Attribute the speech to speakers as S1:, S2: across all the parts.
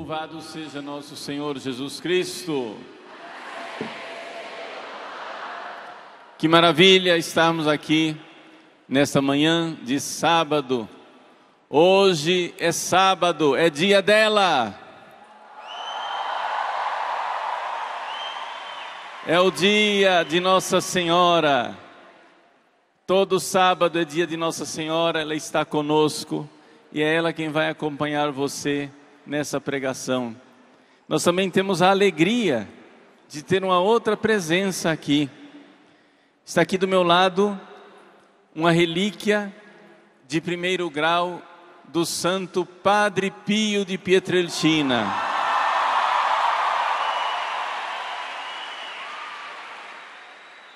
S1: Louvado seja nosso Senhor Jesus Cristo. Que maravilha estarmos aqui nesta manhã de sábado. Hoje é sábado, é dia dela. É o dia de Nossa Senhora. Todo sábado é dia de Nossa Senhora, ela está conosco e é ela quem vai acompanhar você nessa pregação. Nós também temos a alegria de ter uma outra presença aqui. Está aqui do meu lado uma relíquia de primeiro grau do Santo Padre Pio de Pietrelcina.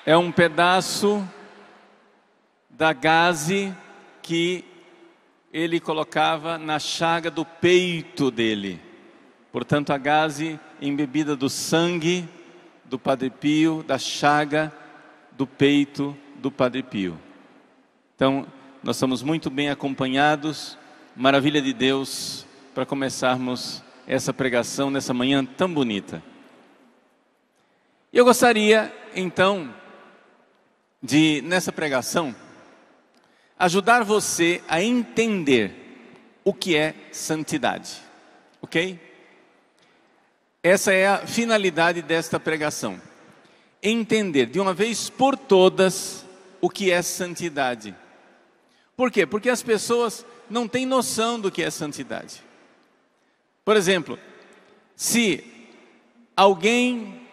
S1: É um pedaço da gaze que ele colocava na chaga do peito dele. Portanto, a gaze embebida do sangue do Padre Pio, da chaga do peito do Padre Pio. Então, nós estamos muito bem acompanhados. Maravilha de Deus para começarmos essa pregação nessa manhã tão bonita. E eu gostaria, então, de, nessa pregação, ajudar você a entender o que é santidade, ok? Essa é a finalidade desta pregação. Entender de uma vez por todas o que é santidade. Por quê? Porque as pessoas não têm noção do que é santidade. Por exemplo, se alguém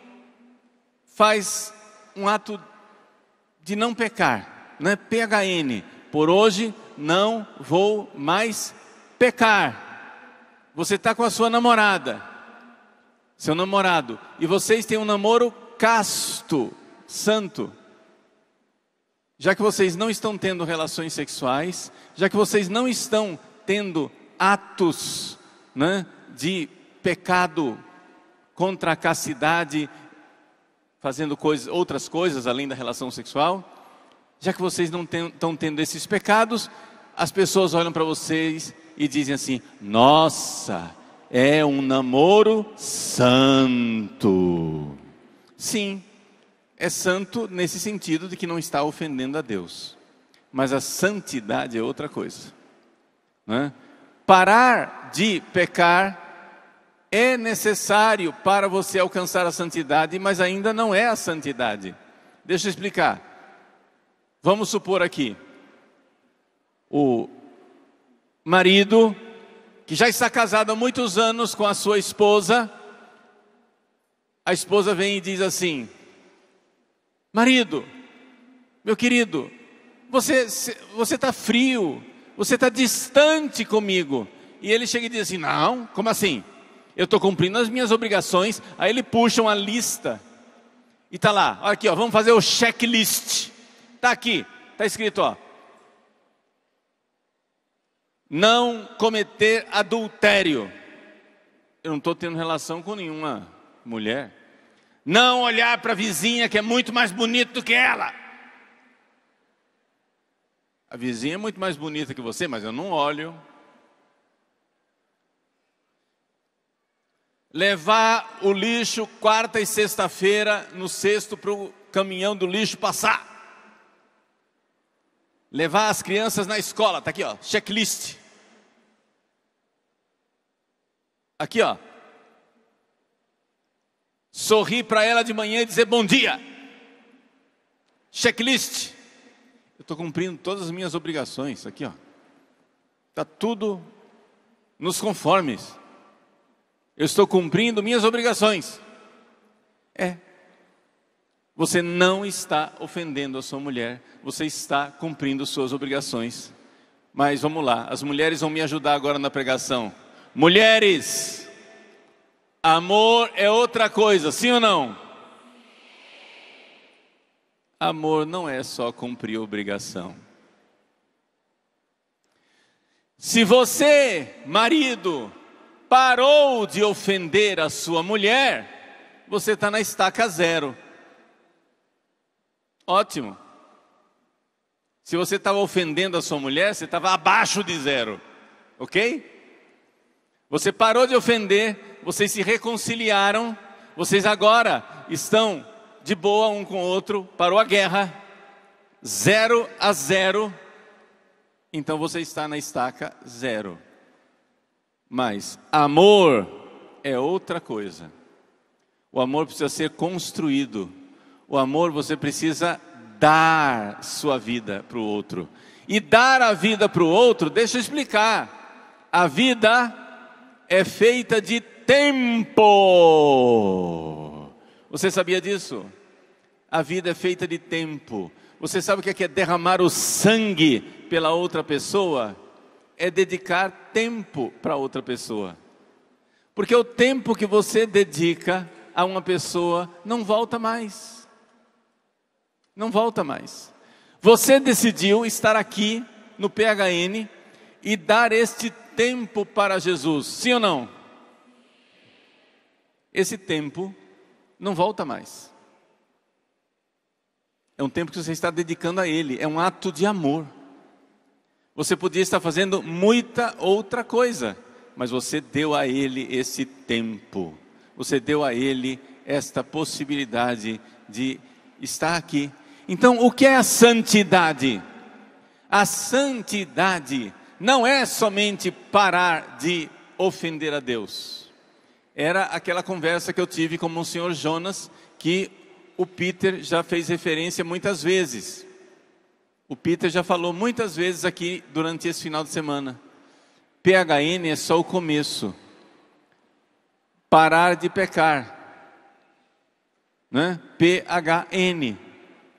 S1: faz um ato de não pecar, né? PHN, por hoje não vou mais pecar. Você está com a sua namorada, seu namorado, e vocês têm um namoro casto, santo. Já que vocês não estão tendo relações sexuais, já que vocês não estão tendo atos, né, de pecado contra a castidade, fazendo outras coisas além da relação sexual, já que vocês não estão tendo esses pecados, as pessoas olham para vocês e dizem assim: nossa, é um namoro santo. Sim, é santo nesse sentido de que não está ofendendo a Deus. Mas a santidade é outra coisa, né? Parar de pecar é necessário para você alcançar a santidade, mas ainda não é a santidade. Deixa eu explicar. Vamos supor aqui, o marido, que já está casado há muitos anos com a sua esposa, a esposa vem e diz assim: marido, meu querido, você está frio, você está distante comigo. E ele chega e diz assim: não, como assim? Eu estou cumprindo as minhas obrigações. Aí ele puxa uma lista e está lá, olha aqui, ó, vamos fazer o checklist. Está aqui, está escrito, ó: não cometer adultério. Eu não estou tendo relação com nenhuma mulher. Não olhar para a vizinha que é muito mais bonita do que ela. A vizinha é muito mais bonita que você, mas eu não olho. Levar o lixo quarta e sexta-feira no cesto para o caminhão do lixo passar. Levar as crianças na escola, está aqui, ó, checklist. Aqui, ó. Sorrir para ela de manhã e dizer bom dia. Checklist. Eu estou cumprindo todas as minhas obrigações, aqui, ó. Está tudo nos conformes. Eu estou cumprindo minhas obrigações. Você não está ofendendo a sua mulher, você está cumprindo suas obrigações. Mas vamos lá, as mulheres vão me ajudar agora na pregação. Mulheres, amor é outra coisa, sim ou não? Amor não é só cumprir obrigação. Se você, marido, parou de ofender a sua mulher, você está na estaca zero. Ótimo. Se você estava ofendendo a sua mulher, você estava abaixo de zero, ok? Você parou de ofender, vocês se reconciliaram, vocês agora estão de boa um com o outro, parou a guerra, 0-0, então você está na estaca 0. Mas amor é outra coisa. O amor precisa ser construído. O amor você precisa dar sua vida para o outro. E dar a vida para o outro, deixa eu explicar. A vida é feita de tempo. Você sabia disso? A vida é feita de tempo. Você sabe o que é derramar o sangue pela outra pessoa? É dedicar tempo para outra pessoa. Porque o tempo que você dedica a uma pessoa não volta mais. Não volta mais. Você decidiu estar aqui no PHN e dar este tempo para Jesus, sim ou não? Esse tempo não volta mais. É um tempo que você está dedicando a Ele, é um ato de amor. Você podia estar fazendo muita outra coisa, mas você deu a Ele esse tempo. Você deu a Ele esta possibilidade de estar aqui. Então, o que é a santidade? A santidade não é somente parar de ofender a Deus. Era aquela conversa que eu tive com o Monsenhor Jonas, que o Peter já fez referência muitas vezes. O Peter já falou muitas vezes aqui durante esse final de semana. PHN é só o começo. Parar de pecar, né? PHN.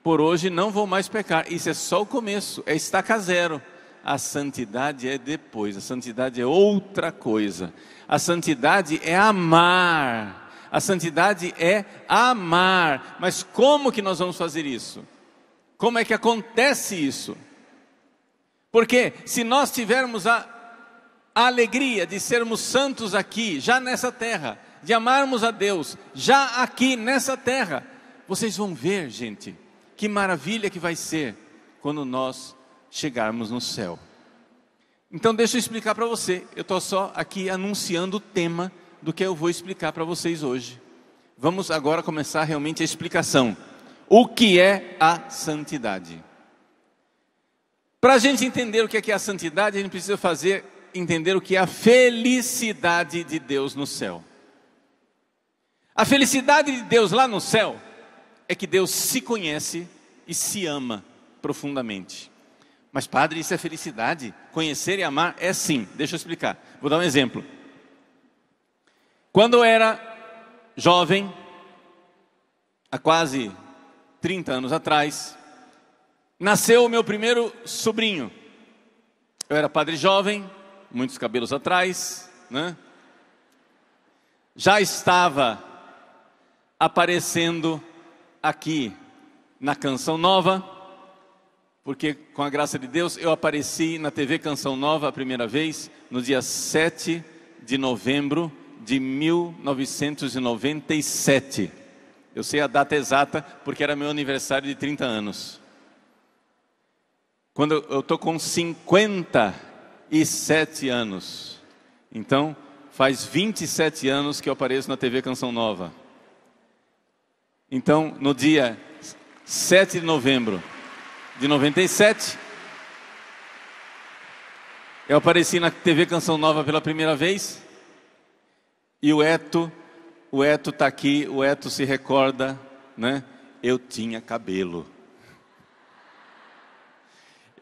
S1: Por hoje não vou mais pecar. Isso é só o começo, é estaca 0. A santidade é depois. A santidade é outra coisa. A santidade é amar. A santidade é amar. Mas como que nós vamos fazer isso? Como é que acontece isso? Porque se nós tivermos a alegria de sermos santos aqui, já nessa terra, de amarmos a Deus, já aqui nessa terra, vocês vão ver, gente, que maravilha que vai ser quando nós chegarmos no céu. Então deixa eu explicar para você. Eu estou só aqui anunciando o tema do que eu vou explicar para vocês hoje. Vamos agora começar realmente a explicação. O que é a santidade? Para a gente entender o que é a santidade, a gente precisa entender o que é a felicidade de Deus no céu. A felicidade de Deus lá no céu é que Deus se conhece e se ama profundamente. Mas padre, isso é felicidade? Conhecer e amar é sim. Deixa eu explicar. Vou dar um exemplo. Quando eu era jovem, há quase 30 anos atrás, nasceu o meu primeiro sobrinho. Eu era padre jovem, muitos cabelos atrás, né? Já estava aparecendo aqui na Canção Nova, porque com a graça de Deus eu apareci na TV Canção Nova a primeira vez no dia 7 de novembro de 1997. Eu sei a data exata porque era meu aniversário de 30 anos. Quando eu estou com 57 anos. Então, faz 27 anos que eu apareço na TV Canção Nova. Então, no dia 7 de novembro de 97, eu apareci na TV Canção Nova pela primeira vez. E o Eto está aqui, o Eto se recorda, né? Eu tinha cabelo.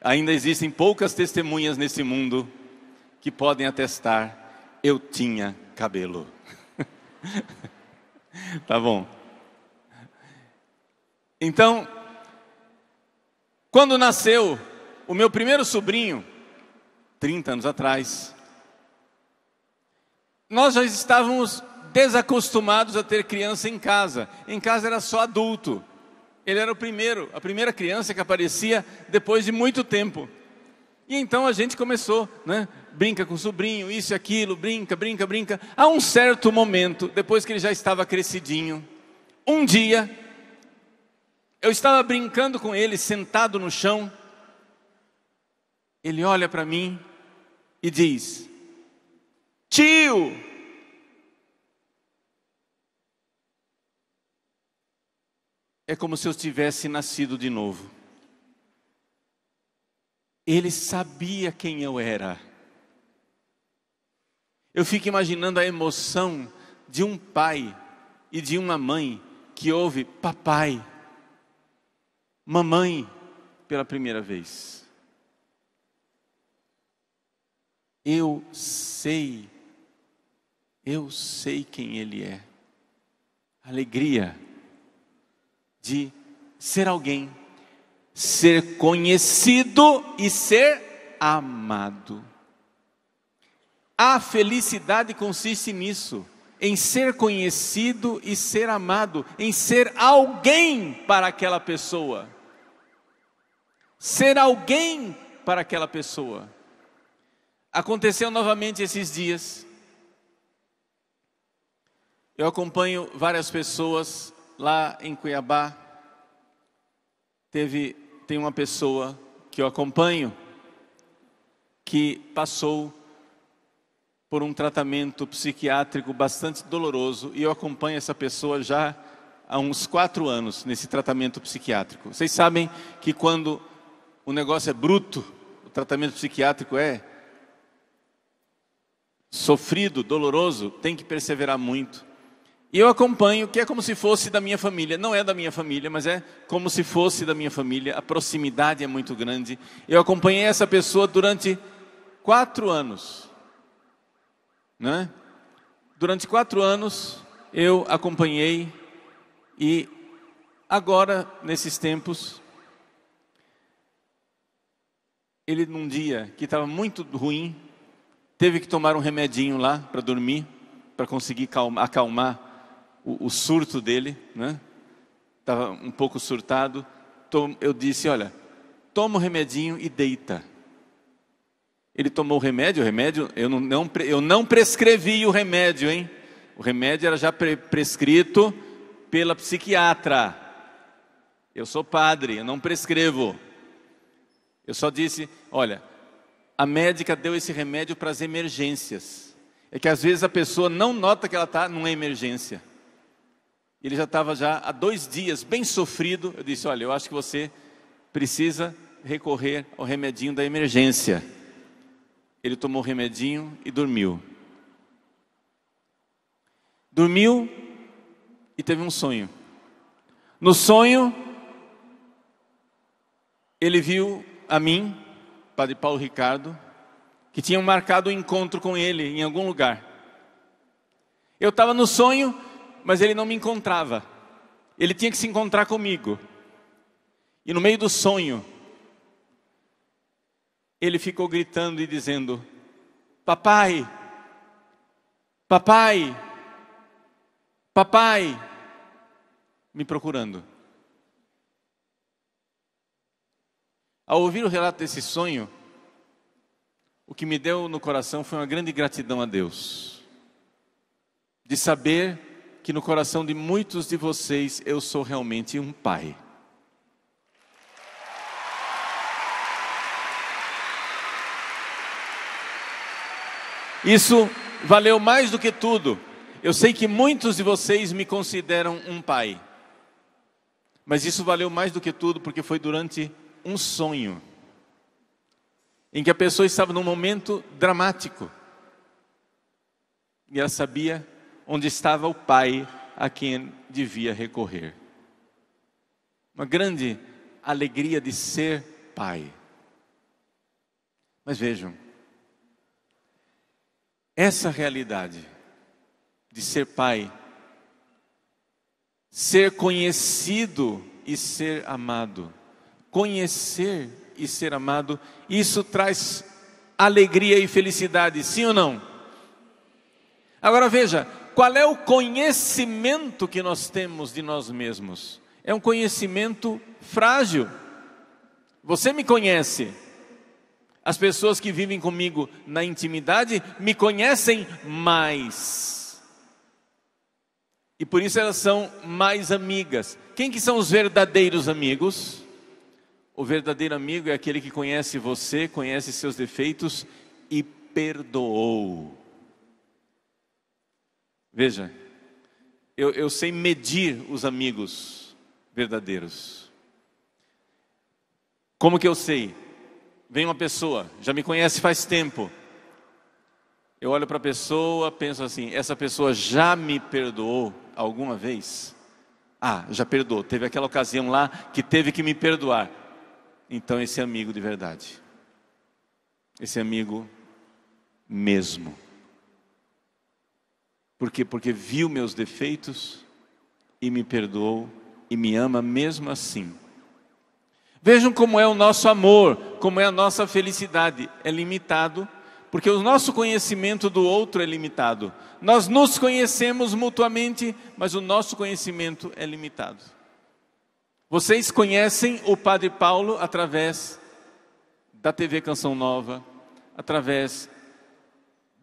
S1: Ainda existem poucas testemunhas nesse mundo que podem atestar, eu tinha cabelo. Tá bom. Então, quando nasceu o meu primeiro sobrinho, 30 anos atrás, nós já estávamos desacostumados a ter criança em casa. Em casa era só adulto. Ele era a primeira criança que aparecia depois de muito tempo. E então a gente começou, né? Brinca com o sobrinho, isso e aquilo, brinca. A um certo momento, depois que ele já estava crescidinho, um dia, eu estava brincando com ele, sentado no chão. Ele olha para mim e diz: tio. É como se eu tivesse nascido de novo. Ele sabia quem eu era. Eu fico imaginando a emoção de um pai e de uma mãe que ouve papai, mamãe pela primeira vez. Eu sei quem ele é. Alegria de ser alguém, ser conhecido e ser amado. A felicidade consiste nisso, em ser conhecido e ser amado, em ser alguém para aquela pessoa. Ser alguém para aquela pessoa. Aconteceu novamente esses dias. Eu acompanho várias pessoas lá em Cuiabá. Tem uma pessoa que eu acompanho que passou por um tratamento psiquiátrico bastante doloroso, e eu acompanho essa pessoa já há uns 4 anos nesse tratamento psiquiátrico. Vocês sabem que quando o negócio é bruto, o tratamento psiquiátrico é sofrido, doloroso, tem que perseverar muito. E eu acompanho, que é como se fosse da minha família. Não é da minha família, mas é como se fosse da minha família. A proximidade é muito grande. Eu acompanhei essa pessoa durante 4 anos. Né? Durante 4 anos eu acompanhei, e agora, nesses tempos, ele num dia que estava muito ruim, teve que tomar um remedinho lá para dormir, para conseguir acalmar o surto dele, né? Estava um pouco surtado. Eu disse, olha, toma o remedinho e deita. Ele tomou o remédio, eu não prescrevi o remédio, hein? O remédio era já prescrito pela psiquiatra. Eu sou padre, eu não prescrevo. Eu só disse, olha, a médica deu esse remédio para as emergências. É que às vezes a pessoa não nota que ela está numa emergência. Ele já estava há 2 dias bem sofrido. Eu disse, olha, eu acho que você precisa recorrer ao remedinho da emergência. Ele tomou o remedinho e dormiu. Dormiu e teve um sonho. No sonho, ele viu a mim, Padre Paulo Ricardo, que tinham marcado um encontro com ele em algum lugar. Eu estava no sonho, mas ele não me encontrava. Ele tinha que se encontrar comigo. E no meio do sonho, ele ficou gritando e dizendo, papai, papai, papai, me procurando. Ao ouvir o relato desse sonho, o que me deu no coração foi uma grande gratidão a Deus, de saber que no coração de muitos de vocês eu sou realmente um pai. Isso valeu mais do que tudo. Eu sei que muitos de vocês me consideram um pai, mas isso valeu mais do que tudo porque foi durante um sonho, em que a pessoa estava num momento dramático, e ela sabia onde estava o pai a quem devia recorrer. Uma grande alegria de ser pai. Mas vejam, essa realidade de ser pai, ser conhecido e ser amado, conhecer e ser amado, isso traz alegria e felicidade, sim ou não? Agora veja, qual é o conhecimento que nós temos de nós mesmos? É um conhecimento frágil. Você me conhece. As pessoas que vivem comigo na intimidade me conhecem mais. E por isso elas são mais amigas. Quem que são os verdadeiros amigos? O verdadeiro amigo é aquele que conhece você, conhece seus defeitos e perdoou. Veja, eu sei medir os amigos verdadeiros. Como que eu sei? Vem uma pessoa, já me conhece faz tempo. Eu olho para a pessoa, penso assim, essa pessoa já me perdoou alguma vez? Ah, já perdoou, teve aquela ocasião lá que teve que me perdoar. Então esse é amigo de verdade. Esse é amigo mesmo. Por quê? Porque viu meus defeitos e me perdoou e me ama mesmo assim. Vejam como é o nosso amor, como é a nossa felicidade. É limitado, porque o nosso conhecimento do outro é limitado. Nós nos conhecemos mutuamente, mas o nosso conhecimento é limitado. Vocês conhecem o Padre Paulo através da TV Canção Nova, através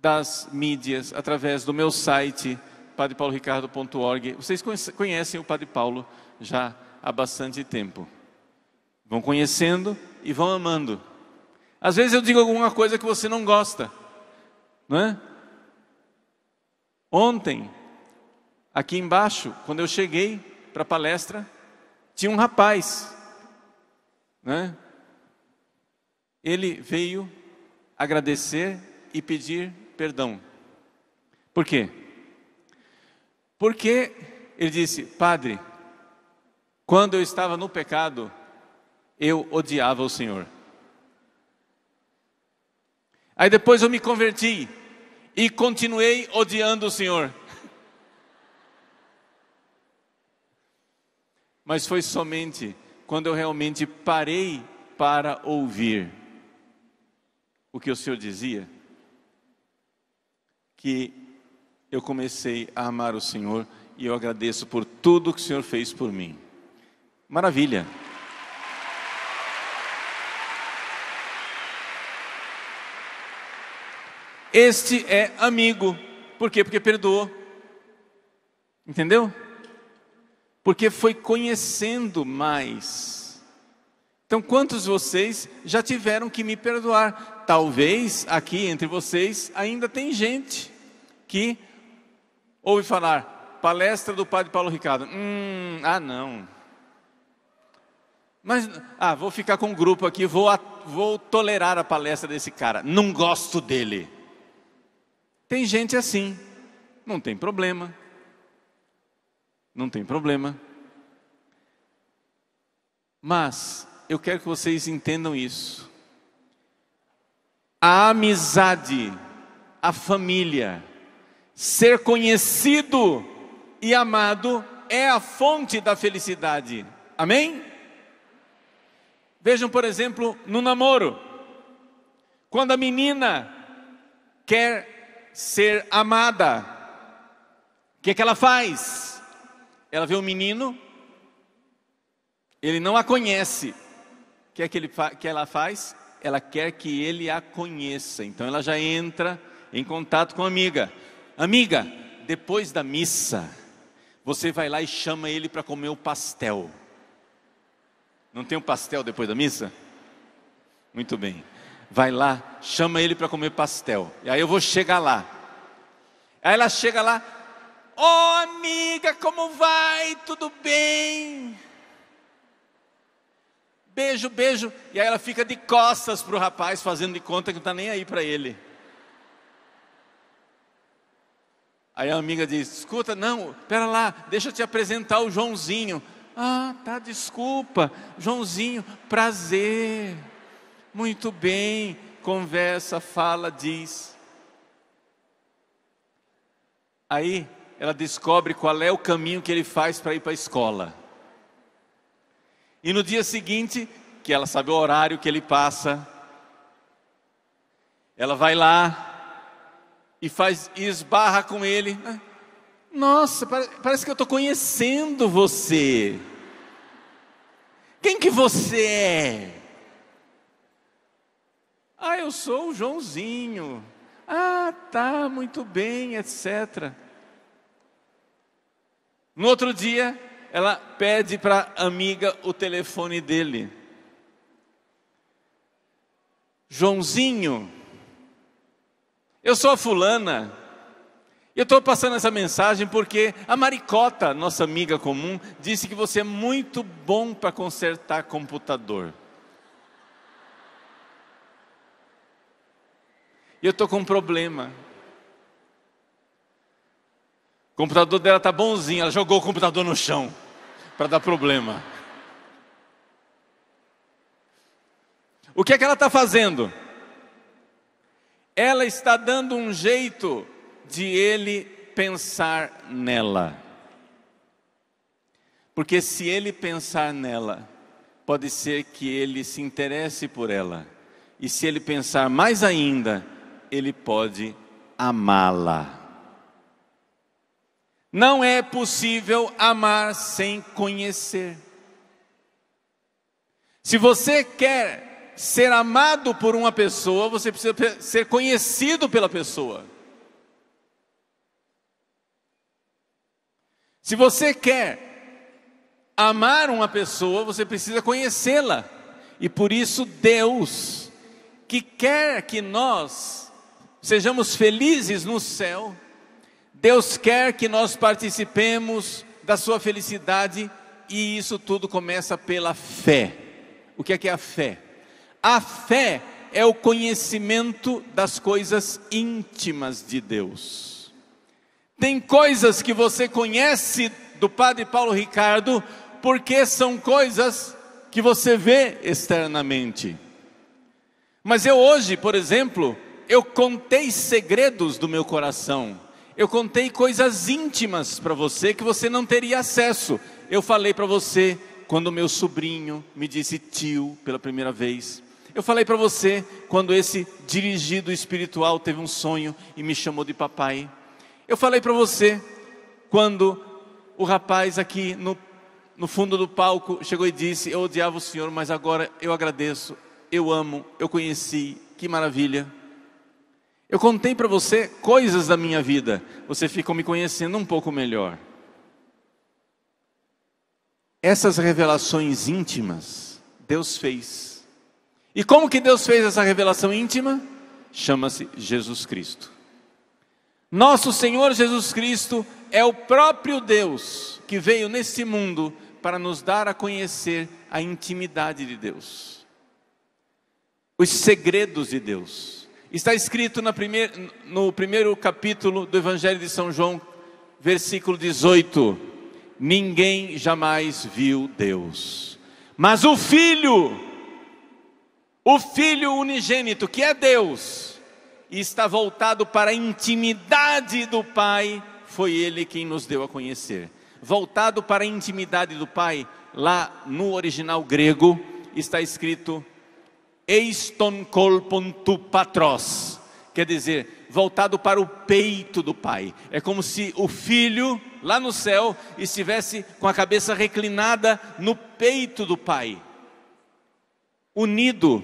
S1: das mídias, através do meu site, padrepauloricardo.org. Vocês conhecem o Padre Paulo já há bastante tempo. Vão conhecendo e vão amando. Às vezes eu digo alguma coisa que você não gosta, não é? Ontem, aqui embaixo, quando eu cheguei para a palestra, tinha um rapaz, né? Ele veio agradecer e pedir perdão. Por quê? Porque ele disse: padre, quando eu estava no pecado, eu odiava o Senhor. Aí depois eu me converti e continuei odiando o Senhor. Mas foi somente quando eu realmente parei para ouvir o que o Senhor dizia, que eu comecei a amar o Senhor, e eu agradeço por tudo que o Senhor fez por mim. Maravilha! Este é amigo. Por quê? Porque perdoou. Entendeu? Porque foi conhecendo mais. Então, quantos de vocês já tiveram que me perdoar? Talvez aqui entre vocês ainda tem gente que ouve falar, palestra do Padre Paulo Ricardo. Não. Mas, vou ficar com um grupo aqui, vou tolerar a palestra desse cara. Não gosto dele. Tem gente assim, não tem problema. Não tem problema. Mas eu quero que vocês entendam isso. A amizade, a família, ser conhecido e amado é a fonte da felicidade. Amém? Vejam, por exemplo, no namoro. Quando a menina quer ser amada, o que ela faz? Ela vê um menino, ele não a conhece. O que ela faz? Ela quer que ele a conheça. Então ela já entra em contato com a amiga. Amiga, depois da missa, você vai lá e chama ele para comer o pastel. Não tem um pastel depois da missa? Muito bem. Vai lá, chama ele para comer pastel. E aí eu vou chegar lá. Aí ela chega lá. Ô amiga, como vai? Tudo bem? Beijo, beijo. E aí ela fica de costas para o rapaz, fazendo de conta que não está nem aí para ele. Aí a amiga diz: escuta, não, pera lá, deixa eu te apresentar o Joãozinho. Tá, desculpa, Joãozinho, prazer. Muito bem, conversa, fala, diz. Aí ela descobre qual é o caminho que ele faz para ir para a escola. E no dia seguinte, que ela sabe o horário que ele passa, ela vai lá e esbarra com ele. Nossa, parece que eu estou conhecendo você. Quem que você é? Eu sou o Joãozinho. Tá, muito bem, etc. No outro dia, ela pede para a amiga o telefone dele. Joãozinho, eu sou a fulana. Eu estou passando essa mensagem porque a Maricota, nossa amiga comum, disse que você é muito bom para consertar computador. E eu estou com um problema. O computador dela está bonzinho, ela jogou o computador no chão para dar problema. O que é que ela está fazendo? Ela está dando um jeito de ele pensar nela. Porque se ele pensar nela, pode ser que ele se interesse por ela. E se ele pensar mais ainda, ele pode amá-la. Não é possível amar sem conhecer. Se você quer ser amado por uma pessoa, você precisa ser conhecido pela pessoa. Se você quer amar uma pessoa, você precisa conhecê-la. E por isso Deus, que quer que nós sejamos felizes no céu, Deus quer que nós participemos da sua felicidade, e isso tudo começa pela fé. O que é a fé? A fé é o conhecimento das coisas íntimas de Deus. Tem coisas que você conhece do Padre Paulo Ricardo, porque são coisas que você vê externamente. Mas eu hoje, por exemplo, eu contei segredos do meu coração. Eu contei coisas íntimas para você que você não teria acesso. Eu falei para você quando meu sobrinho me disse tio pela primeira vez. Eu falei para você quando esse dirigido espiritual teve um sonho e me chamou de papai. Eu falei para você quando o rapaz aqui no fundo do palco chegou e disse: eu odiava o Senhor, mas agora eu agradeço, eu amo, eu conheci, que maravilha. Eu contei para você coisas da minha vida, você ficou me conhecendo um pouco melhor. Essas revelações íntimas, Deus fez. E como que Deus fez essa revelação íntima? Chama-se Jesus Cristo. Nosso Senhor Jesus Cristo é o próprio Deus que veio nesse mundo para nos dar a conhecer a intimidade de Deus, os segredos de Deus. Está escrito no primeiro capítulo do Evangelho de São João, versículo 18: ninguém jamais viu Deus, mas o Filho unigênito, que é Deus, e está voltado para a intimidade do Pai, foi Ele quem nos deu a conhecer. Voltado para a intimidade do Pai, lá no original grego, está escrito eiston kolpon tu patros, quer dizer, voltado para o peito do Pai. É como se o Filho, lá no céu, estivesse com a cabeça reclinada no peito do Pai, unido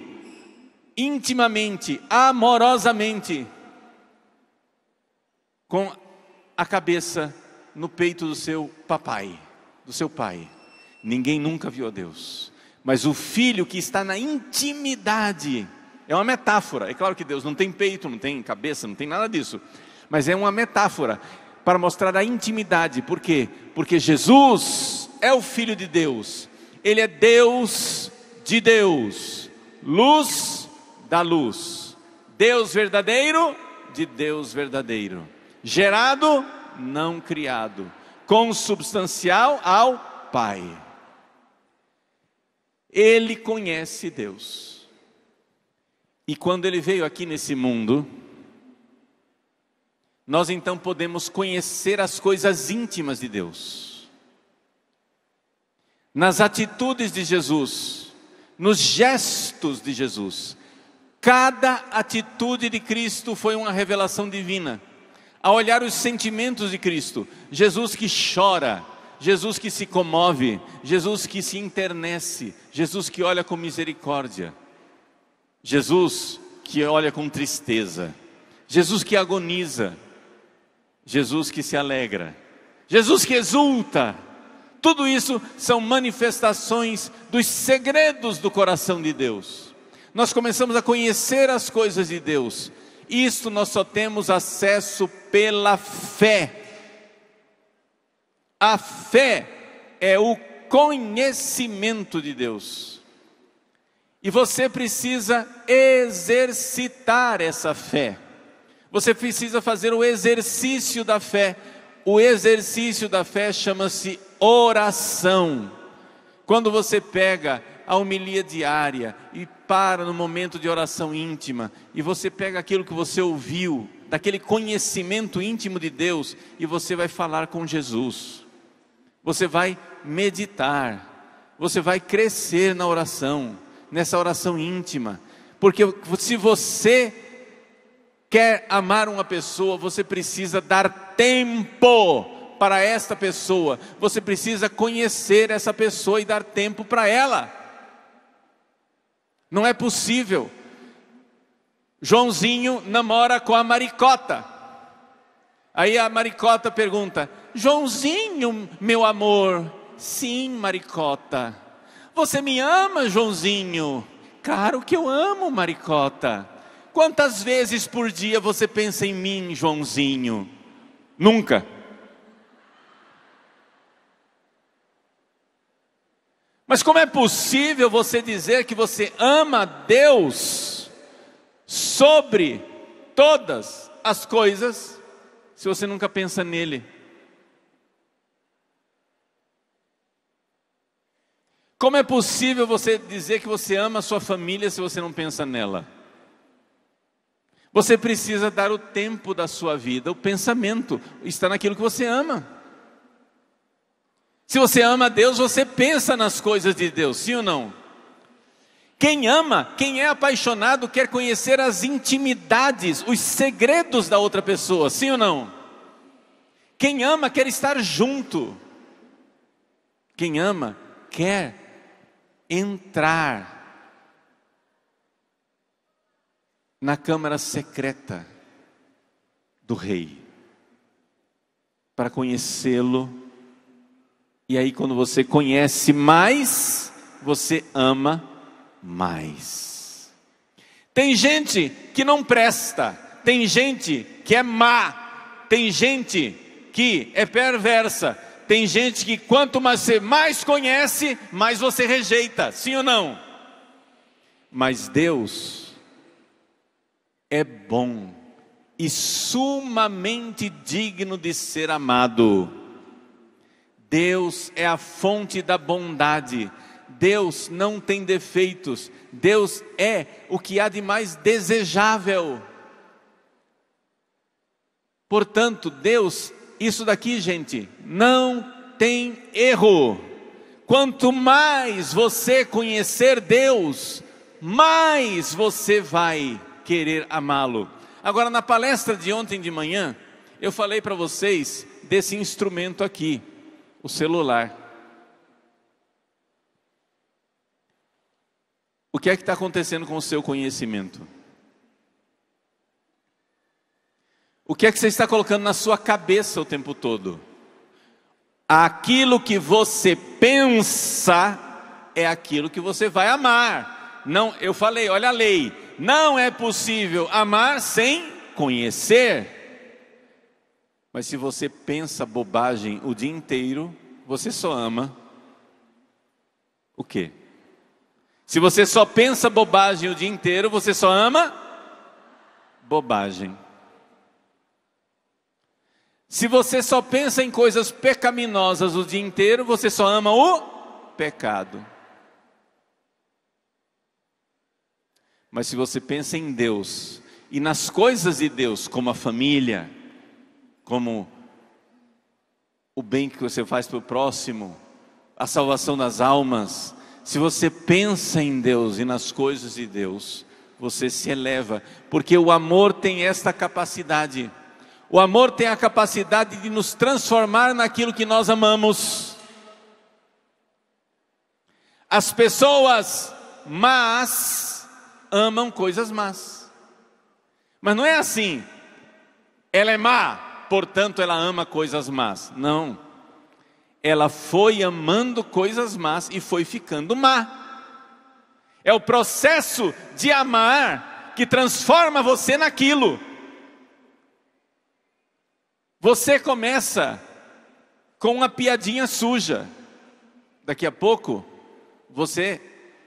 S1: intimamente, amorosamente, com a cabeça no peito do seu papai, do seu Pai. Ninguém nunca viu a Deus, mas o Filho que está na intimidade, é uma metáfora. É claro que Deus não tem peito, não tem cabeça, não tem nada disso, mas é uma metáfora para mostrar a intimidade. Por quê? Porque Jesus é o Filho de Deus, Ele é Deus de Deus, luz da luz, Deus verdadeiro de Deus verdadeiro, gerado, não criado, consubstancial ao Pai. Ele conhece Deus. E quando Ele veio aqui nesse mundo, nós então podemos conhecer as coisas íntimas de Deus, nas atitudes de Jesus, nos gestos de Jesus. Cada atitude de Cristo foi uma revelação divina. A olhar os sentimentos de Cristo, Jesus que chora, Jesus que se comove, Jesus que se internece, Jesus que olha com misericórdia, Jesus que olha com tristeza, Jesus que agoniza, Jesus que se alegra, Jesus que exulta. Tudo isso são manifestações dos segredos do coração de Deus. Nós começamos a conhecer as coisas de Deus, Isto nós só temos acesso pela fé. A fé é o conhecimento de Deus. E você precisa exercitar essa fé. Você precisa fazer o exercício da fé. O exercício da fé chama-se oração. Quando você pega a homilia diária e para no momento de oração íntima, e você pega aquilo que você ouviu, daquele conhecimento íntimo de Deus, e você vai falar com Jesus. Você vai meditar, você vai crescer na oração, nessa oração íntima, porque se você quer amar uma pessoa, você precisa dar tempo para esta pessoa, você precisa conhecer essa pessoa e dar tempo para ela. Não é possível. Joãozinho namora com a Maricota. Aí a Maricota pergunta: Joãozinho, meu amor. Sim, Maricota. Você me ama, Joãozinho? Claro que eu amo, Maricota. Quantas vezes por dia você pensa em mim, Joãozinho? Nunca. Mas como é possível você dizer que você ama Deus sobre todas as coisas, se você nunca pensa nele? Como é possível você dizer que você ama a sua família se você não pensa nela? Você precisa dar o tempo da sua vida, o pensamento está naquilo que você ama. Se você ama a Deus, você pensa nas coisas de Deus, sim ou não? Quem ama, quem é apaixonado, quer conhecer as intimidades, os segredos da outra pessoa, sim ou não? Quem ama, quer estar junto. Quem ama, quer entrar na câmara secreta do rei, para conhecê-lo. E aí quando você conhece mais, você ama mais. Tem gente que não presta, tem gente que é má, tem gente que é perversa, tem gente que quanto mais você mais conhece, mais você rejeita, sim ou não? Mas Deus é bom e sumamente digno de ser amado. Deus é a fonte da bondade. Deus não tem defeitos. Deus é o que há de mais desejável. Portanto, Deus, isso daqui, gente, não tem erro. Quanto mais você conhecer Deus, mais você vai querer amá-lo. Agora, na palestra de ontem de manhã, eu falei para vocês desse instrumento aqui, o celular. O que é que está acontecendo com o seu conhecimento? O que é que você está colocando na sua cabeça o tempo todo? Aquilo que você pensa é aquilo que você vai amar. Não, eu falei, olha a lei. Não é possível amar sem conhecer. Mas se você pensa bobagem o dia inteiro, você só ama o quê? Se você só pensa bobagem o dia inteiro, você só ama bobagem. Se você só pensa em coisas pecaminosas o dia inteiro, você só ama o pecado. Mas se você pensa em Deus e nas coisas de Deus, como a família, como o bem que você faz para o próximo, a salvação das almas, se você pensa em Deus e nas coisas de Deus, você se eleva, porque o amor tem esta capacidade. O amor tem a capacidade de nos transformar naquilo que nós amamos. As pessoas más amam coisas más. Mas não é assim, ela é má, portanto ela ama coisas más. Não, ela foi amando coisas más e foi ficando má. É o processo de amar que transforma você naquilo. Você começa com uma piadinha suja. Daqui a pouco, você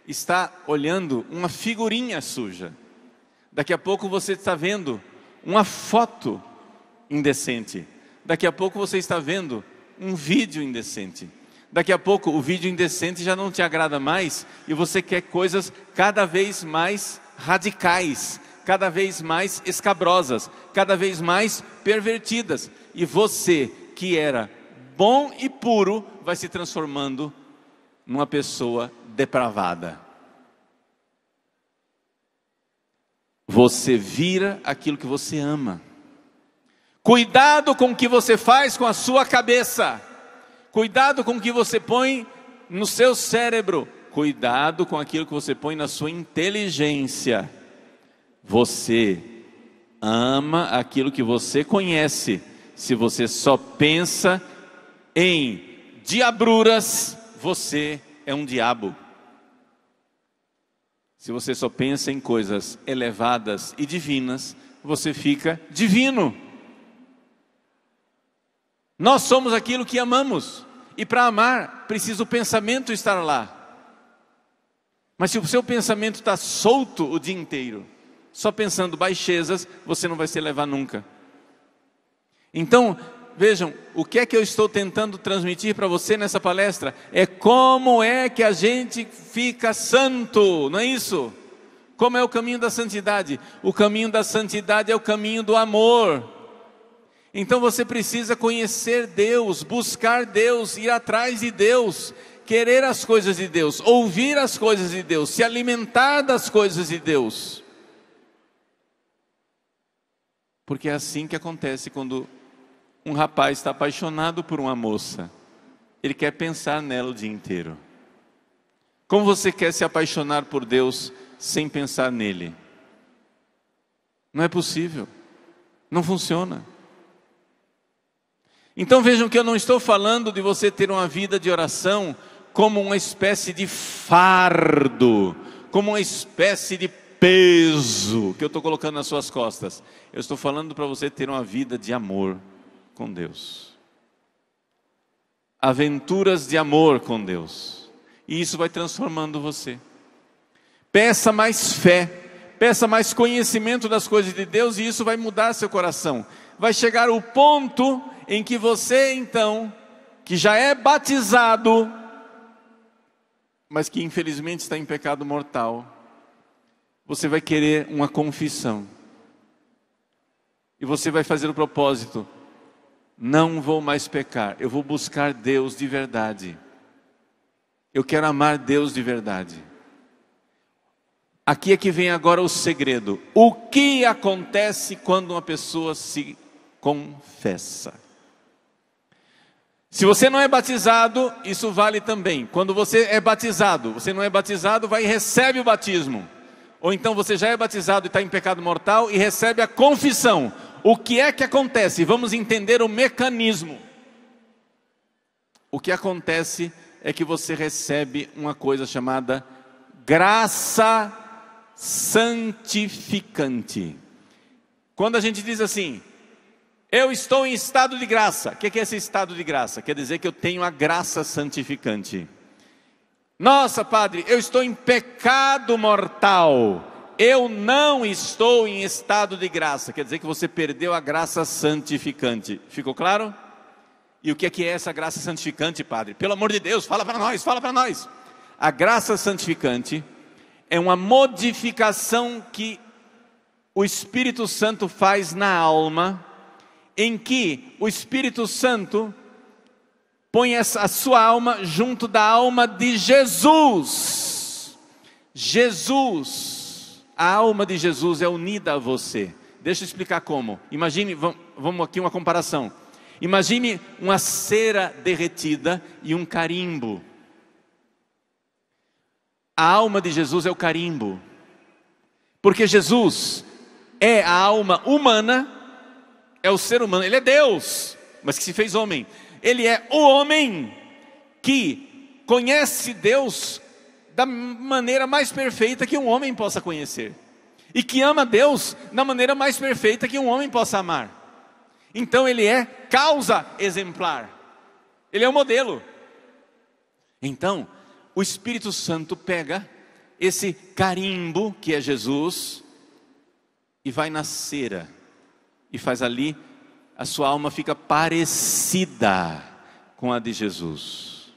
S1: está olhando uma figurinha suja. Daqui a pouco você está vendo uma foto indecente. Daqui a pouco você está vendo um vídeo indecente. Daqui a pouco o vídeo indecente já não te agrada mais e você quer coisas cada vez mais radicais, cada vez mais escabrosas, cada vez mais pervertidas. E você, que era bom e puro, vai se transformando numa pessoa depravada. Você vira aquilo que você ama. Cuidado com o que você faz com a sua cabeça. Cuidado com o que você põe no seu cérebro. Cuidado com aquilo que você põe na sua inteligência. Você ama aquilo que você conhece. Se você só pensa em diabruras, você é um diabo. Se você só pensa em coisas elevadas e divinas, você fica divino. Nós somos aquilo que amamos. E para amar, precisa o pensamento estar lá. Mas se o seu pensamento está solto o dia inteiro, só pensando baixezas, você não vai se elevar nunca. Então, vejam, o que é que eu estou tentando transmitir para você nessa palestra? É como é que a gente fica santo, não é isso? Como é o caminho da santidade? O caminho da santidade é o caminho do amor. Então você precisa conhecer Deus, buscar Deus, ir atrás de Deus, querer as coisas de Deus, ouvir as coisas de Deus, se alimentar das coisas de Deus. Porque é assim que acontece quando um rapaz está apaixonado por uma moça. Ele quer pensar nela o dia inteiro. Como você quer se apaixonar por Deus sem pensar nele? Não é possível. Não funciona. Então vejam que eu não estou falando de você ter uma vida de oração como uma espécie de fardo, como uma espécie de peso que eu estou colocando nas suas costas. Eu estou falando para você ter uma vida de amor com Deus. Aventuras de amor com Deus. E isso vai transformando você. Peça mais fé, peça mais conhecimento das coisas de Deus e isso vai mudar seu coração. Vai chegar o ponto em que você então, que já é batizado, mas que infelizmente está em pecado mortal, você vai querer uma confissão. E você vai fazer o propósito: não vou mais pecar, eu vou buscar Deus de verdade. Eu quero amar Deus de verdade. Aqui é que vem agora o segredo. O que acontece quando uma pessoa se confessa? Se você não é batizado, isso vale também. Quando você é batizado, você não é batizado, vai e recebe o batismo. Ou então você já é batizado e está em pecado mortal e recebe a confissão. O que é que acontece? Vamos entender o mecanismo. O que acontece é que você recebe uma coisa chamada graça santificante. Quando a gente diz assim: eu estou em estado de graça. O que é esse estado de graça? Quer dizer que eu tenho a graça santificante. Nossa, padre, eu estou em pecado mortal. Eu não estou em estado de graça. Quer dizer que você perdeu a graça santificante. Ficou claro? E o que é essa graça santificante, padre? Pelo amor de Deus, fala para nós, fala para nós. A graça santificante é uma modificação que o Espírito Santo faz na alma, em que o Espírito Santo põe a sua alma junto da alma de Jesus. Jesus, a alma de Jesus é unida a você. Deixa eu explicar como. Imagine, vamos aqui uma comparação. Imagine uma cera derretida e um carimbo. A alma de Jesus é o carimbo. Porque Jesus é a alma humana, é o ser humano, ele é Deus, mas que se fez homem. Ele é o homem que conhece Deus da maneira mais perfeita que um homem possa conhecer. e que ama Deus da maneira mais perfeita que um homem possa amar. Então ele é causa exemplar, ele é o modelo. Então o Espírito Santo pega esse carimbo que é Jesus e vai na cera e faz ali, a sua alma fica parecida com a de Jesus,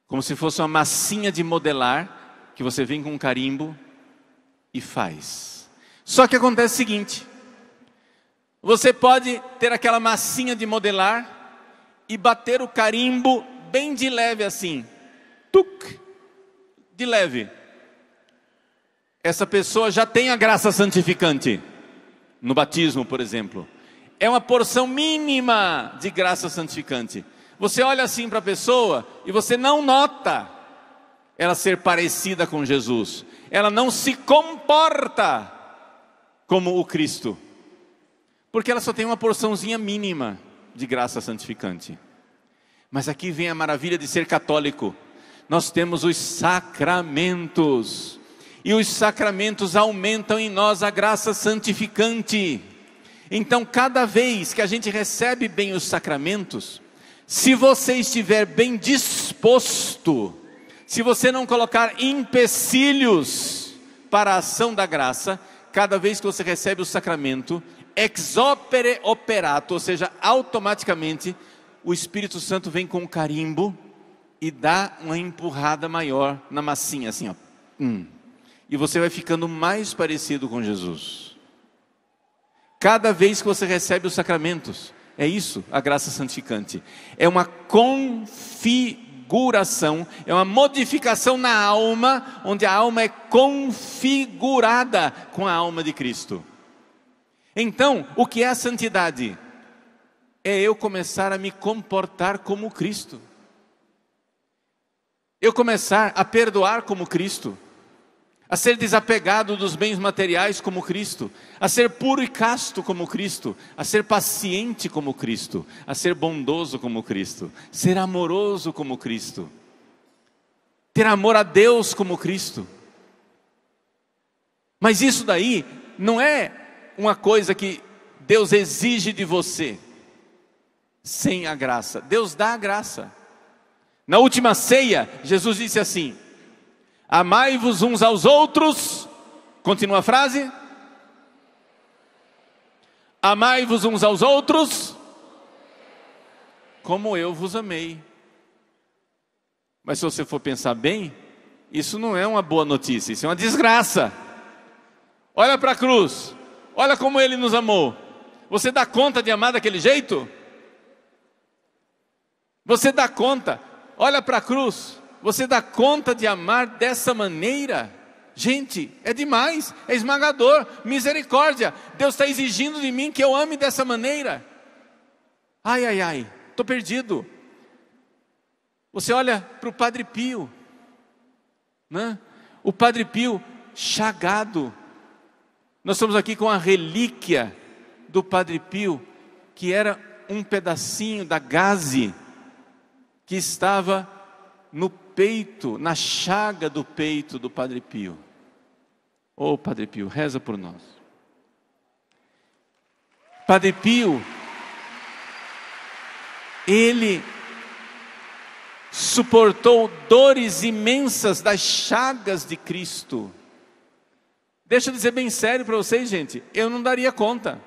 S1: como se fosse uma massinha de modelar, que você vem com um carimbo e faz. Só que acontece o seguinte: você pode ter aquela massinha de modelar e bater o carimbo bem de leve assim, tuc, de leve. Essa pessoa já tem a graça santificante. No batismo, por exemplo, é uma porção mínima de graça santificante. Você olha assim para a pessoa e você não nota ela ser parecida com Jesus. Ela não se comporta como o Cristo, porque ela só tem uma porçãozinha mínima de graça santificante. Mas aqui vem a maravilha de ser católico. Nós temos os sacramentos, e os sacramentos aumentam em nós a graça santificante. Então cada vez que a gente recebe bem os sacramentos, se você estiver bem disposto, se você não colocar empecilhos para a ação da graça, cada vez que você recebe o sacramento, ex opere operato, ou seja, automaticamente o Espírito Santo vem com um carimbo e dá uma empurrada maior na massinha, assim, ó. E você vai ficando mais parecido com Jesus. Cada vez que você recebe os sacramentos, é isso, a graça santificante. É uma configuração, é uma modificação na alma, onde a alma é configurada com a alma de Cristo. Então, o que é a santidade? É eu começar a me comportar como Cristo. Eu começar a perdoar como Cristo, a ser desapegado dos bens materiais como Cristo, a ser puro e casto como Cristo, a ser paciente como Cristo, a ser bondoso como Cristo, ser amoroso como Cristo, ter amor a Deus como Cristo. Mas isso daí não é uma coisa que Deus exige de você sem a graça. Deus dá a graça. Na última ceia, Jesus disse assim: amai-vos uns aos outros. Continua a frase: amai-vos uns aos outros como eu vos amei. Mas se você for pensar bem, isso não é uma boa notícia, isso é uma desgraça. Olha para a cruz, olha como Ele nos amou. Você dá conta de amar daquele jeito? Você dá conta? Olha para a cruz, você dá conta de amar dessa maneira? Gente, é demais, é esmagador, misericórdia. Deus está exigindo de mim que eu ame dessa maneira. Ai, ai, ai, estou perdido. Você olha para o Padre Pio, né? O Padre Pio chagado. Nós estamos aqui com a relíquia do Padre Pio, que era um pedacinho da gaze que estava no peito, na chaga do peito do Padre Pio. Ô Padre Pio, reza por nós. Padre Pio, ele suportou dores imensas das chagas de Cristo. Deixa eu dizer bem sério para vocês, gente, eu não daria conta.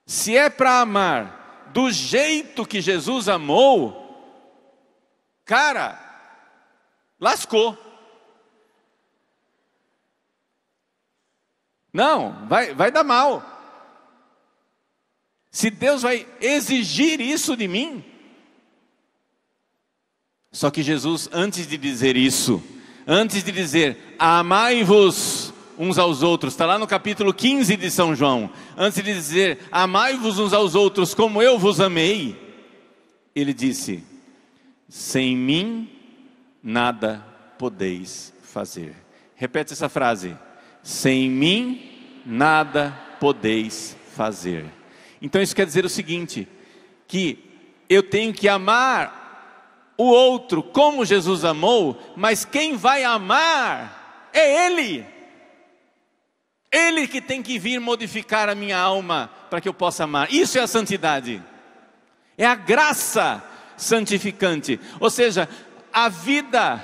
S1: Se é para amar do jeito que Jesus amou, cara, lascou. Não, vai dar mal. Se Deus vai exigir isso de mim. Só que Jesus, antes de dizer isso, antes de dizer amai-vos uns aos outros, está lá no capítulo 15 de São João, antes de dizer amai-vos uns aos outros como eu vos amei, ele disse: sem mim nada podeis fazer. Repete essa frase: sem mim nada podeis fazer. Então isso quer dizer o seguinte, que eu tenho que amar o outro como Jesus amou, mas quem vai amar É Ele. Ele que tem que vir modificar a minha alma para que eu possa amar. Isso é a santidade. É a graça santificante. Ou seja, a vida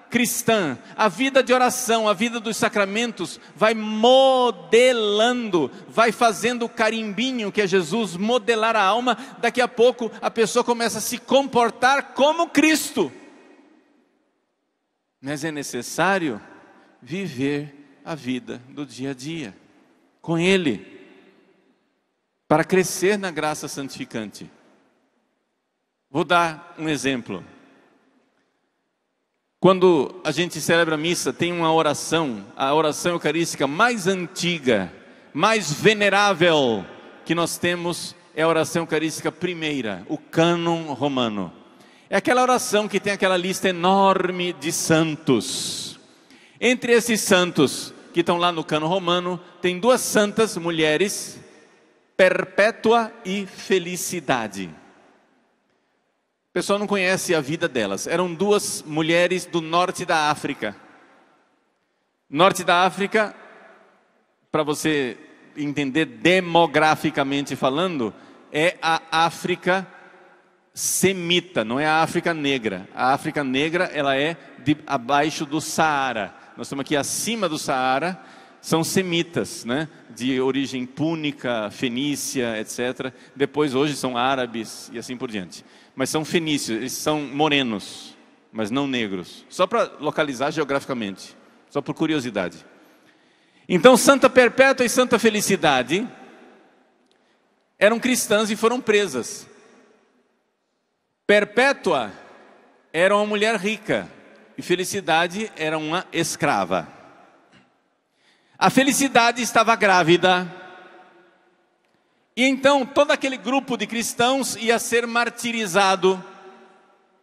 S1: cristã, a vida de oração, a vida dos sacramentos, vai modelando, vai fazendo o carimbinho que é Jesus modelar a alma. Daqui a pouco a pessoa começa a se comportar como Cristo. Mas é necessário viver a vida do dia a dia com Ele, para crescer na graça santificante. Vou dar um exemplo. Quando a gente celebra a missa, tem uma oração, a oração eucarística mais antiga, mais venerável que nós temos, é a oração eucarística primeira, o cânon romano. É aquela oração que tem aquela lista enorme de santos. Entre esses santos que estão lá no cânon romano, tem duas santas mulheres, Perpétua e Felicidade. O pessoal não conhece a vida delas. Eram duas mulheres do norte da África. Norte da África, para você entender demograficamente falando, é a África semita, não é a África negra. A África negra, ela é abaixo do Saara. Nós estamos aqui acima do Saara, são semitas, né? De origem púnica, fenícia, etc. Depois, hoje, são árabes e assim por diante. Mas são fenícios, eles são morenos, mas não negros. Só para localizar geograficamente, só por curiosidade. Então, Santa Perpétua e Santa Felicidade eram cristãs e foram presas. Perpétua era uma mulher rica e Felicidade era uma escrava. A Felicidade estava grávida. E então todo aquele grupo de cristãos ia ser martirizado,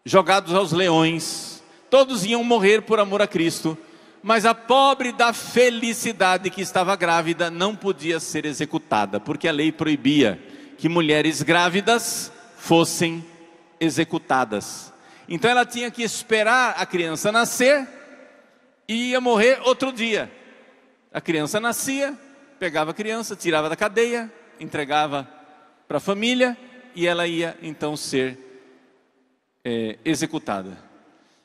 S1: jogados aos leões. Todos iam morrer por amor a Cristo. Mas a pobre da Felicidade, que estava grávida, não podia ser executada, porque a lei proibia que mulheres grávidas fossem executadas. Então ela tinha que esperar a criança nascer e ia morrer outro dia. A criança nascia, pegava a criança, tirava da cadeia, entregava para a família e ela ia então ser executada.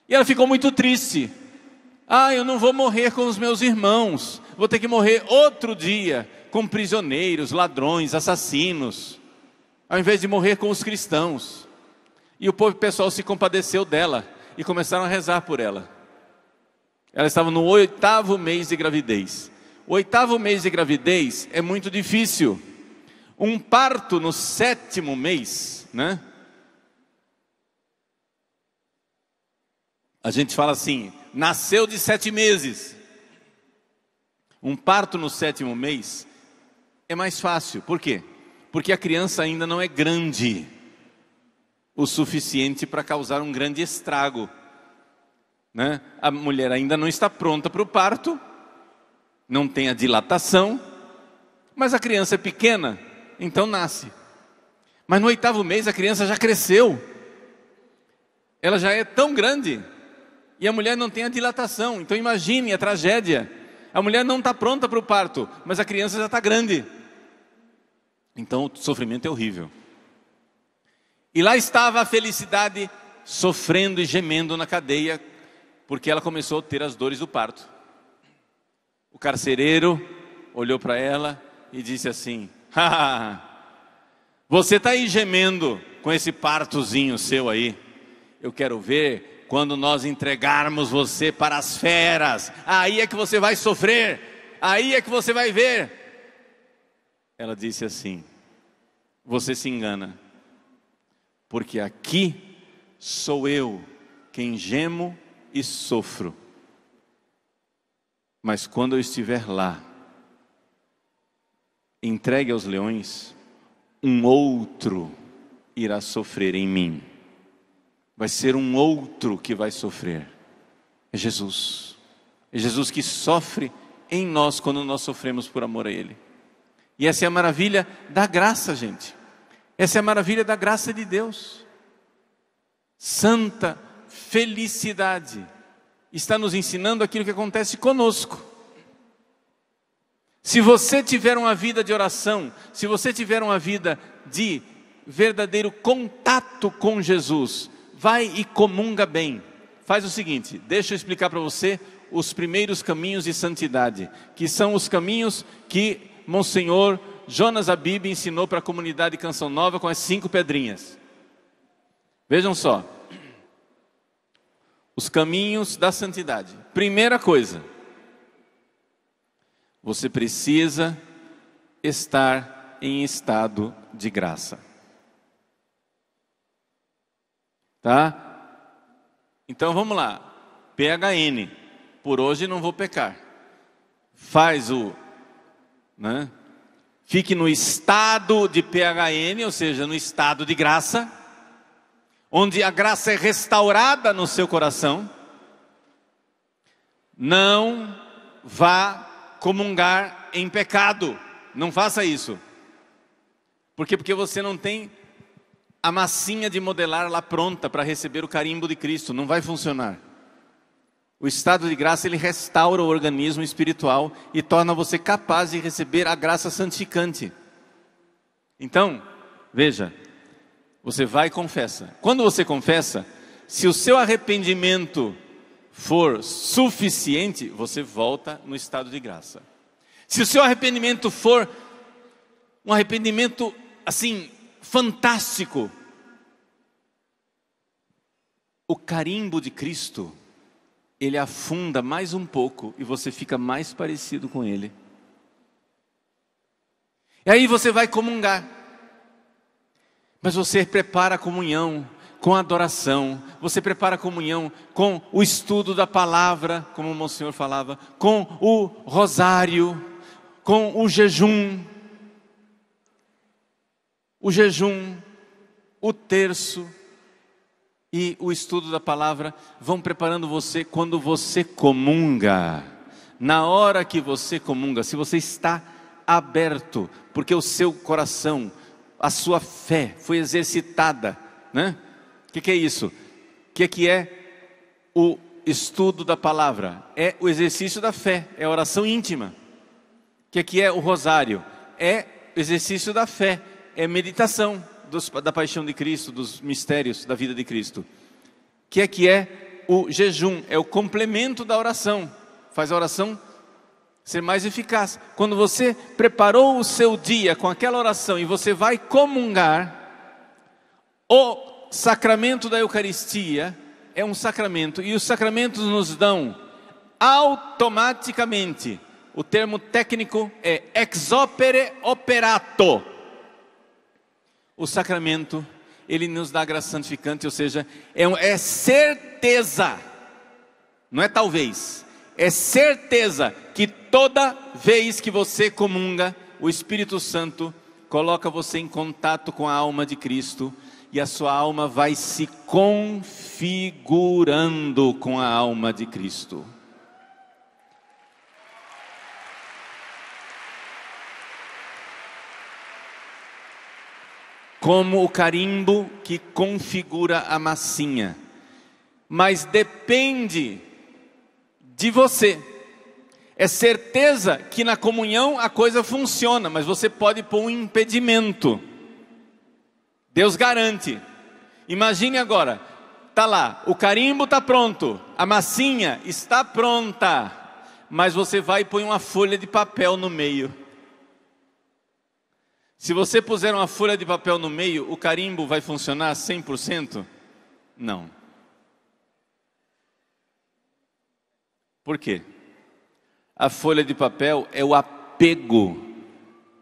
S1: E ela ficou muito triste. Eu não vou morrer com os meus irmãos, vou ter que morrer outro dia com prisioneiros, ladrões, assassinos, ao invés de morrer com os cristãos. E o pessoal se compadeceu dela e começaram a rezar por ela. Ela estava no 8º mês de gravidez. O 8º mês de gravidez é muito difícil. Um parto no 7º mês, né? A gente fala assim, nasceu de 7 meses. Um parto no 7º mês é mais fácil. Por quê? Porque a criança ainda não é grande o suficiente para causar um grande estrago, né? A mulher ainda não está pronta para o parto, não tem a dilatação, mas a criança é pequena, então nasce. Mas no 8º mês a criança já cresceu, ela já é tão grande, e a mulher não tem a dilatação. Então imagine a tragédia, a mulher não está pronta para o parto, mas a criança já está grande. Então o sofrimento é horrível. E lá estava a Felicidade sofrendo e gemendo na cadeia, porque ela começou a ter as dores do parto. O carcereiro olhou para ela e disse assim: você está aí gemendo com esse partozinho seu aí. Eu quero ver quando nós entregarmos você para as feras. Aí é que você vai sofrer. Aí é que você vai ver. Ela disse assim: você se engana, porque aqui sou eu quem gemo e sofro. Mas quando eu estiver lá, entregue aos leões, um outro irá sofrer em mim. Vai ser um outro que vai sofrer. É Jesus. É Jesus que sofre em nós quando nós sofremos por amor a Ele. E essa é a maravilha da graça, gente. Essa é a maravilha da graça de Deus. Santa Felicidade está nos ensinando aquilo que acontece conosco. Se você tiver uma vida de oração, se você tiver uma vida de verdadeiro contato com Jesus, vai e comunga bem. Faz o seguinte, deixa eu explicar para você os primeiros caminhos de santidade, que são os caminhos que Monsenhor Jonas Abib ensinou para a comunidade de Canção Nova com as 5 pedrinhas. Vejam só, os caminhos da santidade. Primeira coisa, você precisa estar em estado de graça. Tá? Então vamos lá. PHN. Por hoje não vou pecar. Faz o... né? Fique no estado de PHN, ou seja, no estado de graça, onde a graça é restaurada no seu coração. Não vá comungar em pecado, não faça isso. Por quê? Porque você não tem a massinha de modelar lá pronta para receber o carimbo de Cristo, não vai funcionar. O estado de graça, ele restaura o organismo espiritual e torna você capaz de receber a graça santificante. Então, veja, você vai e confessa. Quando você confessa, se o seu arrependimento for suficiente, você volta no estado de graça. Se o seu arrependimento for um arrependimento assim, fantástico, o carimbo de Cristo, ele afunda mais um pouco e você fica mais parecido com Ele. E aí você vai comungar, mas você prepara a comunhão com a adoração, você prepara a comunhão com o estudo da palavra, como o Monsenhor falava, com o rosário, com o jejum, o terço e o estudo da palavra vão preparando você quando você comunga. Na hora que você comunga, se você está aberto, porque o seu coração, a sua fé foi exercitada, né? O que é isso? O que é o estudo da palavra? É o exercício da fé, é a oração íntima. O que é o rosário? É o exercício da fé, é meditação da paixão de Cristo, dos mistérios da vida de Cristo. O que é o jejum? É o complemento da oração, faz a oração ser mais eficaz. Quando você preparou o seu dia com aquela oração e você vai comungar, o sacramento da Eucaristia é um sacramento, e os sacramentos nos dão automaticamente, o termo técnico é ex opere operato. O sacramento, ele nos dá graça santificante, ou seja, é certeza, não é talvez, é certeza que toda vez que você comunga, o Espírito Santo coloca você em contato com a alma de Cristo, e a sua alma vai se configurando com a alma de Cristo. Como o carimbo que configura a massinha. Mas depende de você. É certeza que na comunhão a coisa funciona, mas você pode pôr um impedimento. Deus garante. Imagine agora, está lá, o carimbo está pronto, a massinha está pronta, mas você vai e põe uma folha de papel no meio. Se você puser uma folha de papel no meio, o carimbo vai funcionar 100%? Não. Por quê? A folha de papel é o apego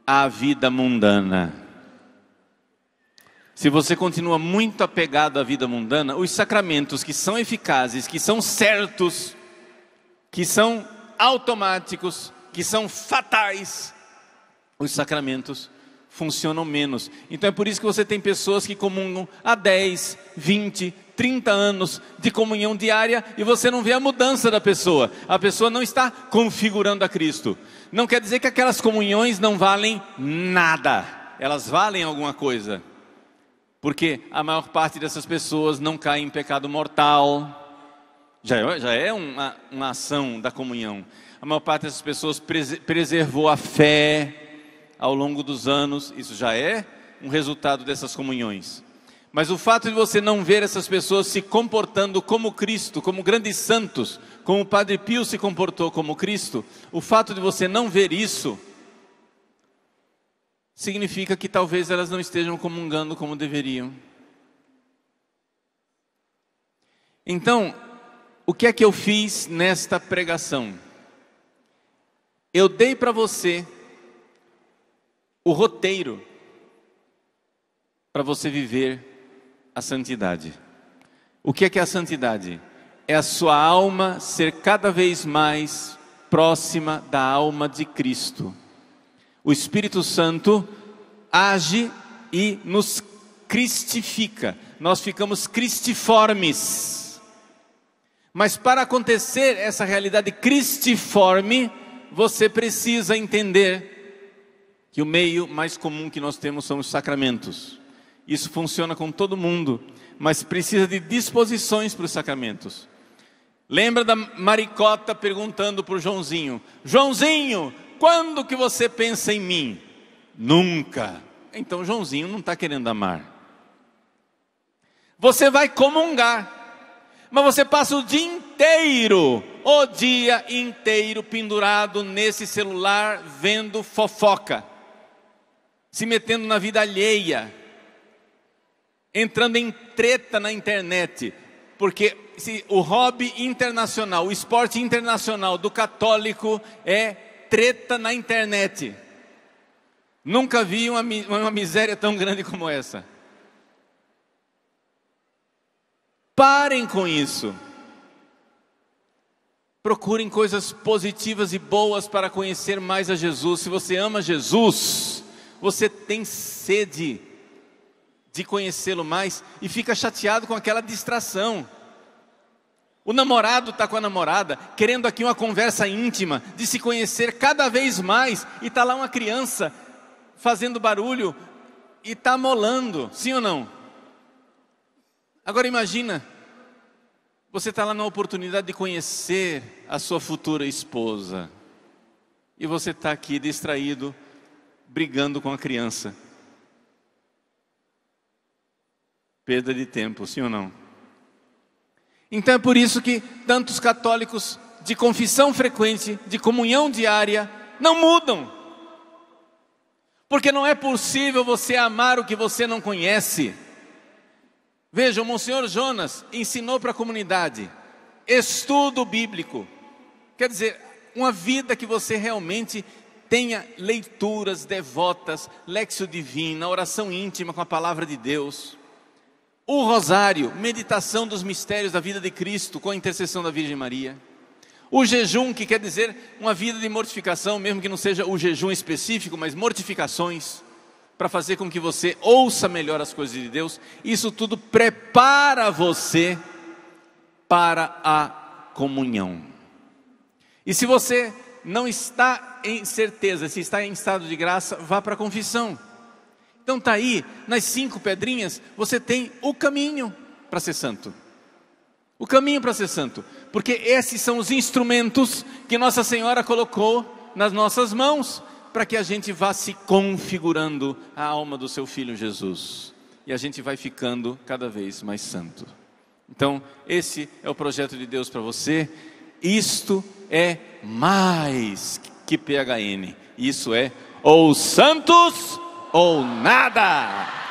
S1: à vida mundana. Se você continua muito apegado à vida mundana, os sacramentos que são eficazes, que são certos, que são automáticos, que são fatais, os sacramentos funcionam menos. Então é por isso que você tem pessoas que comungam há 10, 20, 30 anos de comunhão diária e você não vê a mudança da pessoa. A pessoa não está configurando a Cristo. Não quer dizer que aquelas comunhões não valem nada. Elas valem alguma coisa. Porque a maior parte dessas pessoas não cai em pecado mortal, Já é uma ação da comunhão. A maior parte dessas pessoas preservou a fé ao longo dos anos. Isso já é um resultado dessas comunhões. Mas o fato de você não ver essas pessoas se comportando como Cristo, como grandes santos, como o Padre Pio se comportou como Cristo, o fato de você não ver isso, significa que talvez elas não estejam comungando como deveriam. Então, o que é que eu fiz nesta pregação? Eu dei para você o roteiro para você viver a santidade. O que é a santidade? É a sua alma ser cada vez mais próxima da alma de Cristo. O Espírito Santo age e nos cristifica. Nós ficamos cristiformes. Mas para acontecer essa realidade cristiforme, você precisa entender que o meio mais comum que nós temos são os sacramentos. Isso funciona com todo mundo, mas precisa de disposições para os sacramentos. Lembra da Maricota perguntando para o Joãozinho: Joãozinho, quando que você pensa em mim? Nunca. Então Joãozinho não está querendo amar. Você vai comungar, mas você passa o dia inteiro pendurado nesse celular, vendo fofoca, se metendo na vida alheia, entrando em treta na internet, porque o hobby internacional, o esporte internacional do católico é treta na internet. Nunca vi uma miséria tão grande como essa. Parem com isso. Procurem coisas positivas e boas para conhecer mais a Jesus. Se você ama Jesus, você tem sede de conhecê-lo mais e fica chateado com aquela distração. O namorado está com a namorada, querendo aqui uma conversa íntima, de se conhecer cada vez mais, e está lá uma criança fazendo barulho e está molando, sim ou não? Agora imagina, você está lá na oportunidade de conhecer a sua futura esposa, e você está aqui distraído, brigando com a criança. Perda de tempo, sim ou não? Então é por isso que tantos católicos de confissão frequente, de comunhão diária, não mudam. Porque não é possível você amar o que você não conhece. Veja, o Monsenhor Jonas ensinou para a comunidade estudo bíblico. Quer dizer, uma vida que você realmente tenha leituras devotas, Lectio Divina, oração íntima com a palavra de Deus. O rosário, meditação dos mistérios da vida de Cristo com a intercessão da Virgem Maria. O jejum, que quer dizer uma vida de mortificação, mesmo que não seja o jejum específico, mas mortificações, para fazer com que você ouça melhor as coisas de Deus. Isso tudo prepara você para a comunhão. E se você não está em certeza, se está em estado de graça, vá para a confissão. Então está aí, nas 5 pedrinhas, você tem o caminho para ser santo. O caminho para ser santo. Porque esses são os instrumentos que Nossa Senhora colocou nas nossas mãos, para que a gente vá se configurando a alma do seu Filho Jesus. E a gente vai ficando cada vez mais santo. Então, esse é o projeto de Deus para você. Isto é mais que PHN. Isso é ou santos ou nada.